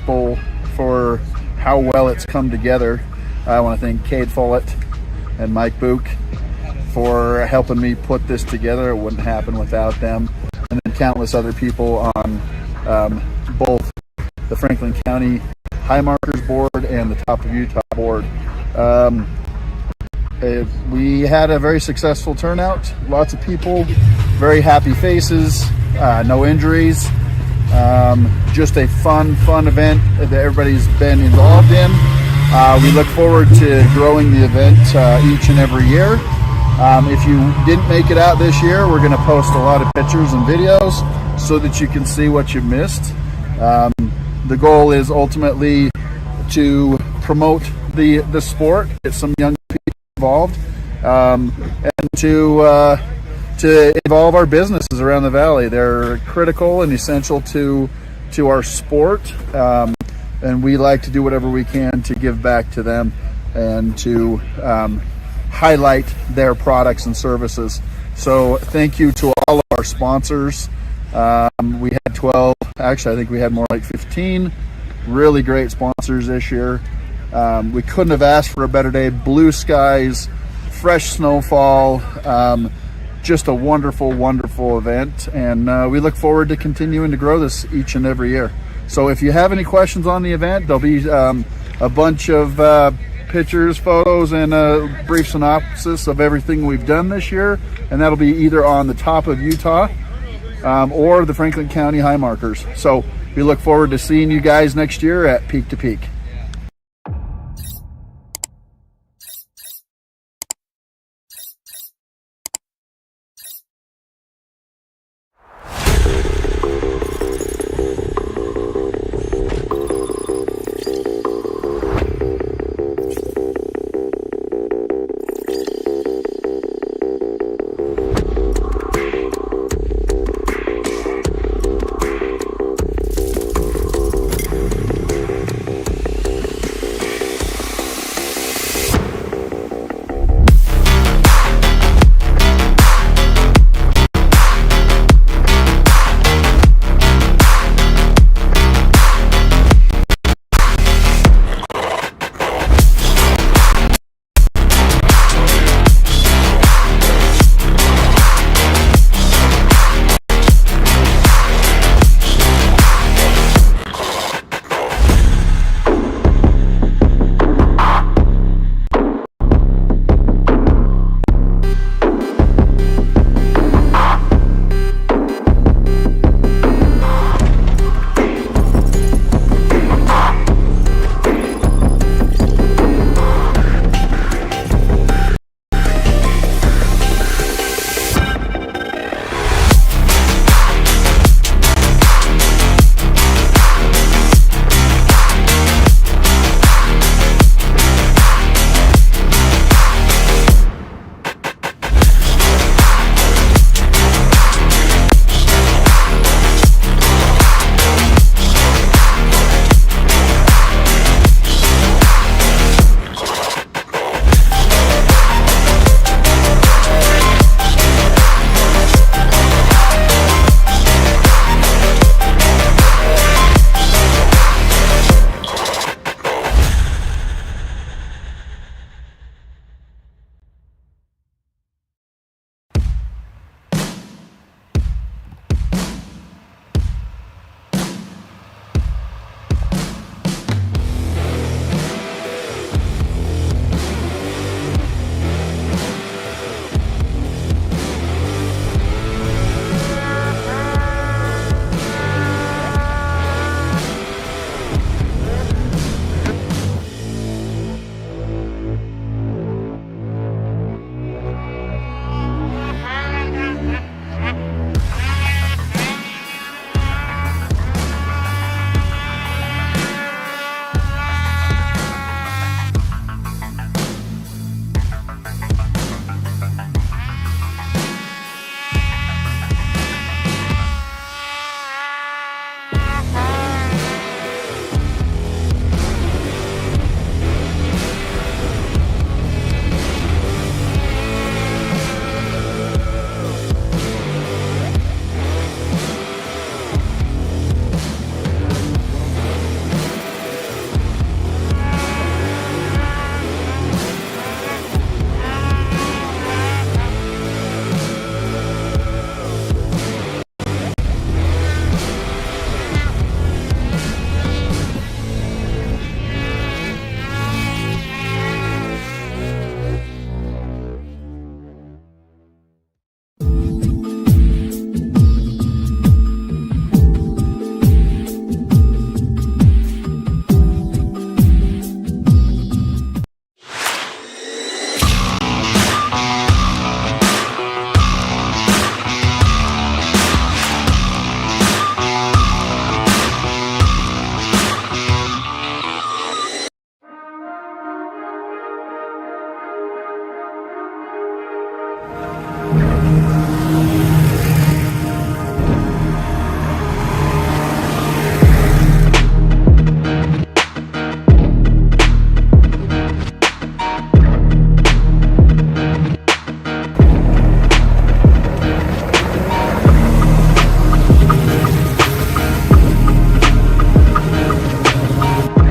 thankful for how well it's come together. I want to thank Cade Follett and Mike Book for helping me put this together. It wouldn't happen without them. And then countless other people on both the Franklin County High Markers Board and the Top of Utah Board. We had a very successful turnout. Lots of people, very happy faces, no injuries. Just a fun event that everybody's been involved in. We look forward to growing the event each and every year. If you didn't make it out this year, we're going to post a lot of pictures and videos so that you can see what you missed. The goal is ultimately to promote the sport, get some young people involved, and to involve our businesses around the valley. They're critical and essential to our sport, and we like to do whatever we can to give back to them and to highlight their products and services. So thank you to all of our sponsors. We had 12, actually I think we had more like 15 really great sponsors this year. We couldn't have asked for a better day. Blue skies, fresh snowfall, just a wonderful event, and we look forward to continuing to grow this each and every year. So if you have any questions on the event, there'll be a bunch of pictures, photos, and a brief synopsis of everything we've done this year, and that'll be either on the Top of Utah or the Franklin County High Markers. So we look forward to seeing you guys next year at Peak to Peak.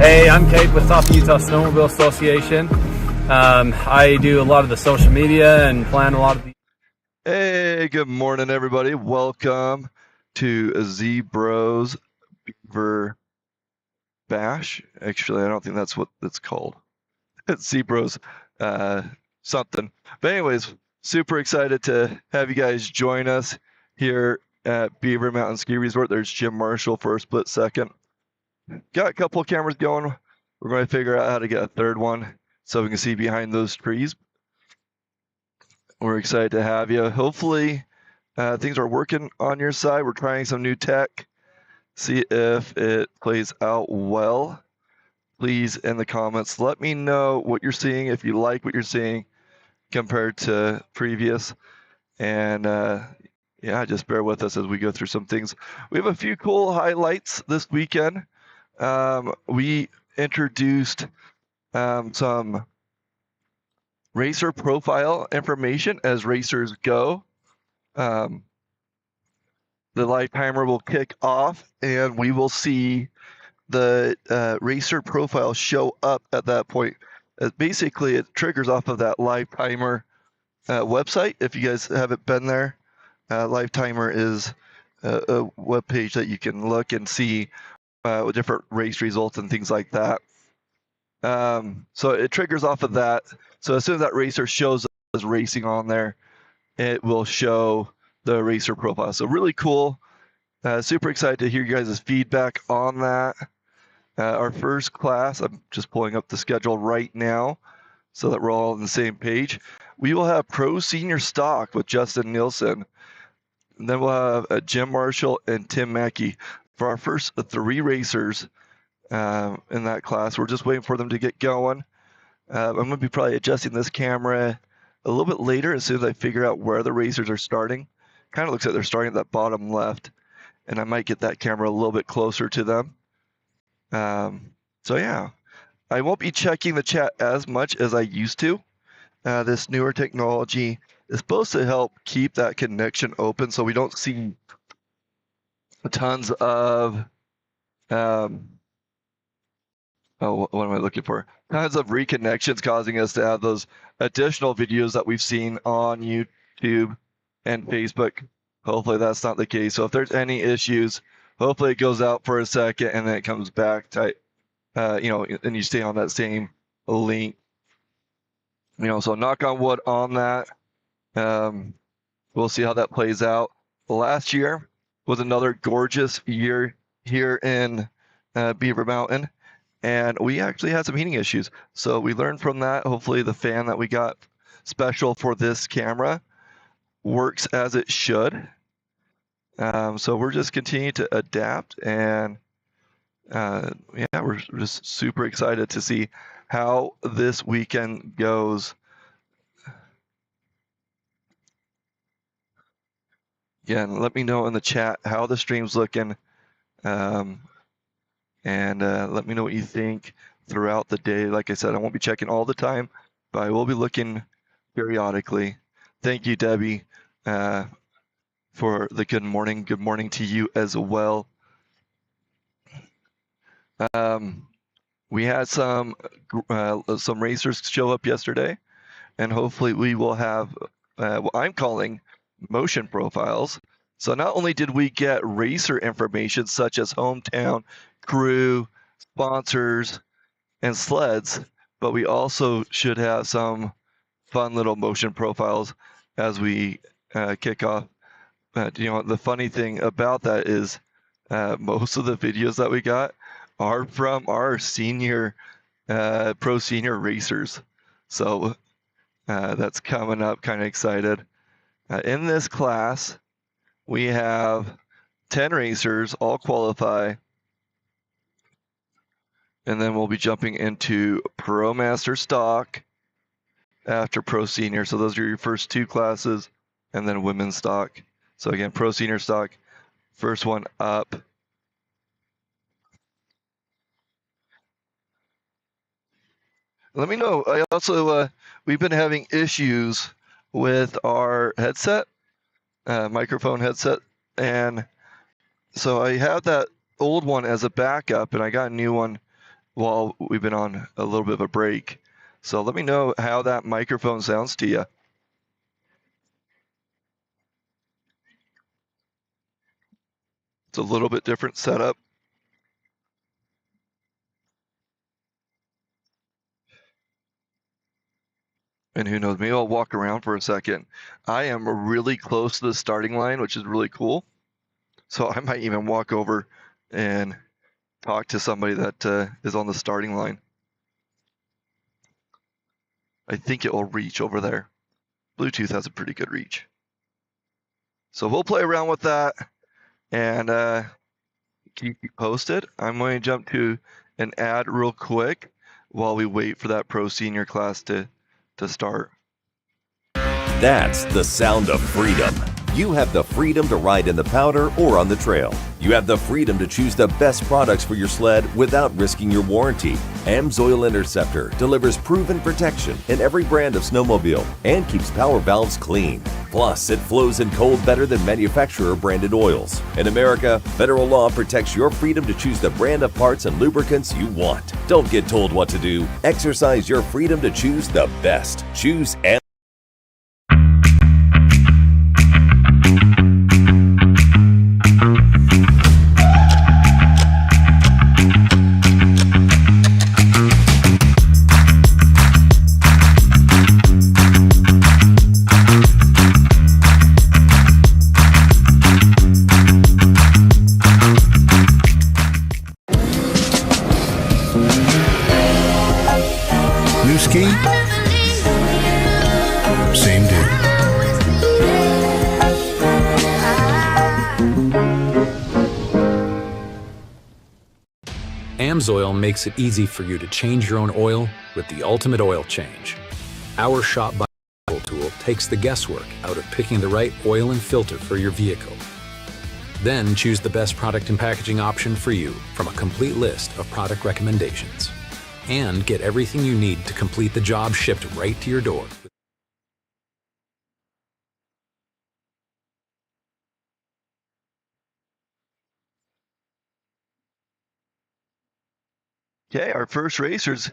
Hey, I'm Kate with Top Utah Snowmobile Association. I do a lot of the social media and plan a lot of the... Hey, good morning, everybody. Welcome to Zbroz Beaver Bash. Actually, I don't think that's what it's called. It's Zbroz something. But anyways, super excited to have you guys join us here at Beaver Mountain Ski Resort. There's Jim Marshall for a split second. Got a couple of cameras going. We're going to figure out how to get a third one so we can see behind those trees. We're excited to have you. Hopefully, things are working on your side. We're trying some new tech. See if it plays out well. Please, in the comments, let me know what you're seeing, if you like what you're seeing compared to previous. And yeah, just bear with us as we go through some things. We have a few cool highlights this weekend. We introduced some racer profile information as racers go. The live timer will kick off and we will see the racer profile show up at that point. Basically, it triggers off of that live timer website. If you guys haven't been there, live timer is a web page that you can look and see different race results and things like that. So it triggers off of that. So as soon as that racer shows up as racing on there, it will show the racer profile. So really cool. Super excited to hear you guys' feedback on that. Our first class, I'm just pulling up the schedule right now so that we're all on the same page. We will have Pro Senior Stock with Justin Nielsen. And then we'll have Jim Marshall and Tim Mackey for our first 3 racers in that class. We're just waiting for them to get going. I'm going to be probably adjusting this camera a little bit later as soon as I figure out where the racers are starting. Kind of looks like they're starting at that bottom left, and I might get that camera a little bit closer to them. So yeah, I won't be checking the chat as much as I used to. This newer technology is supposed to help keep that connection open so we don't see tons of what am I looking for? Tons of reconnections causing us to have those additional videos that we've seen on YouTube and Facebook. Hopefully that's not the case. So if there's any issues, hopefully it goes out for a second and then it comes back type, and you stay on that same link. So knock on wood on that. We'll see how that plays out. Last year was another gorgeous year here in Beaver Mountain. And we actually had some heating issues. So we learned from that. Hopefully the fan that we got special for this camera works as it should. So we're just continuing to adapt. And yeah, we're just super excited to see how this weekend goes. Again, let me know in the chat how the stream's looking. And let me know what you think throughout the day. Like I said, I won't be checking all the time, but I will be looking periodically. Thank you, Debbie, for the good morning. Good morning to you as well. We had some racers show up yesterday, and hopefully we will have what I'm calling motion profiles. So not only did we get racer information such as hometown, crew, sponsors, and sleds, but we also should have some fun little motion profiles as we kick off. The funny thing about that is most of the videos that we got are from our senior, pro senior racers. So that's coming up, kind of excited. In this class, we have 10 racers, all qualify. And then we'll be jumping into Pro Master Stock after Pro Senior. So those are your first 2 classes, and then Women's Stock. So again, Pro Senior Stock, first one up. Let me know. I also, we've been having issues with our headset, microphone headset. And so I have that old one as a backup, and I got a new one while we've been on a little bit of a break. So let me know how that microphone sounds to you. It's a little bit different setup. And who knows, maybe I'll walk around for a second. I am really close to the starting line, which is really cool. So I might even walk over and talk to somebody that is on the starting line. I think it will reach over there. Bluetooth has a pretty good reach. So we'll play around with that and keep you posted. I'm going to jump to an ad real quick while we wait for that pro senior class to start. That's the sound of freedom. You have the freedom to ride in the powder or on the trail. You have the freedom to choose the best products for your sled without risking your warranty. AMSOIL Interceptor delivers proven protection in every brand of snowmobile and keeps power valves clean. Plus, it flows in cold better than manufacturer branded oils. In America, federal law protects your freedom to choose the brand of parts and lubricants you want. Don't get told what to do. Exercise your freedom to choose the best. Choose AMSOIL. New ski, same day. AMSOIL makes it easy for you to change your own oil with the ultimate oil change. Our Shop by Oil tool takes the guesswork out of picking the right oil and filter for your vehicle. Then choose the best product and packaging option for you from a complete list of product recommendations. And get everything you need to complete the job shipped right to your door. Okay, our first racer's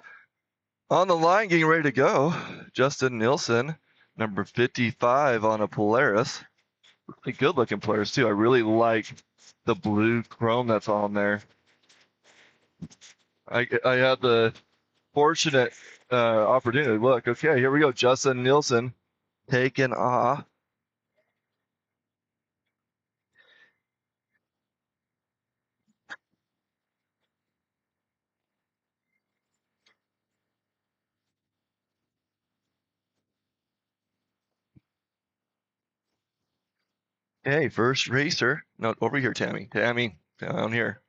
on the line, getting ready to go. Justin Nilsson, number 55 on a Polaris. A good looking Polaris too. I really like the blue chrome that's on there. I had the fortunate opportunity. Look, okay, here we go. Justin Nilsson taking off. Hey, first racer. No, over here, Tammy. Tammy, down here.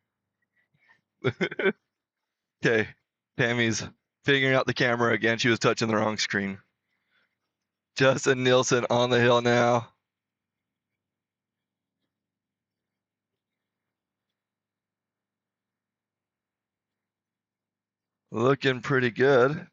Okay, Tammy's figuring out the camera again. She was touching the wrong screen. Justin Nilsson on the hill now. Looking pretty good.